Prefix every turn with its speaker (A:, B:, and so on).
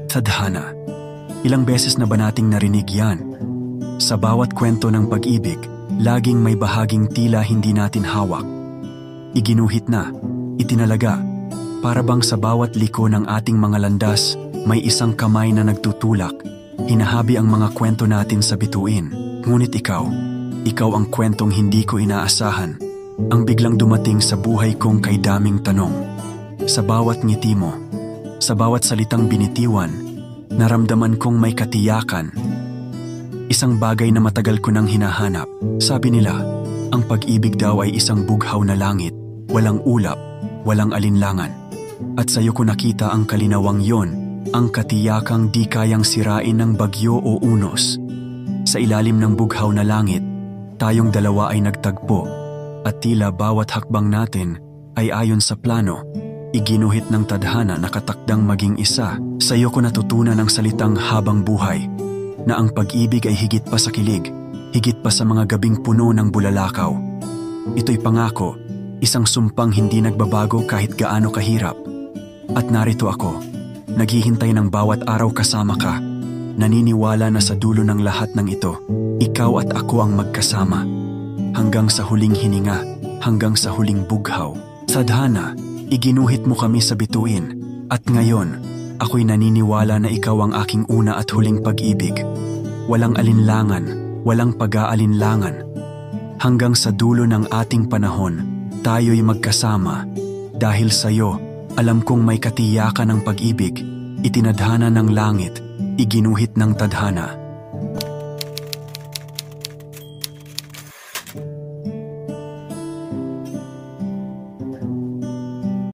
A: Tadhana. Ilang beses na ba nating narinig yan? Sa bawat kwento ng pag-ibig, laging may bahaging tila hindi natin hawak. Iginuhit na, itinalaga, para bang sa bawat liko ng ating mga landas, may isang kamay na nagtutulak. Hinahabi ang mga kwento natin sa bituin. Ngunit ikaw ang kwentong hindi ko inaasahan. Ang biglang dumating sa buhay kong kay daming tanong. Sa bawat ngiti mo, sa bawat salitang binitiwan, naramdaman kong may katiyakan. Isang bagay na matagal ko nang hinahanap. Sabi nila, ang pag-ibig daw ay isang bughaw na langit, walang ulap, walang alinlangan. At sa'yo ko nakita ang kalinawang yon, ang katiyakang di kayang sirain ng bagyo o unos. Sa ilalim ng bughaw na langit, tayong dalawa ay nagtagpo, at tila bawat hakbang natin ay ayon sa plano. Iginuhit ng tadhana na katakdang maging isa. Sa'yo ko natutunan ang salitang habang buhay, na ang pag-ibig ay higit pa sa kilig, higit pa sa mga gabing puno ng bulalakaw. Ito'y pangako, isang sumpang hindi nagbabago kahit gaano kahirap. At narito ako, naghihintay ng bawat araw kasama ka, naniniwala na sa dulo ng lahat ng ito, ikaw at ako ang magkasama. Hanggang sa huling hininga, hanggang sa huling bughaw. Tadhana, iginuhit mo kami sa bituin, at ngayon, ako'y naniniwala na ikaw ang aking una at huling pag-ibig. Walang alinlangan, walang pag-aalinlangan. Hanggang sa dulo ng ating panahon, tayo'y magkasama. Dahil sa'yo, alam kong may katiyakan ng pag-ibig, itinadhana ng langit, iginuhit ng tadhana.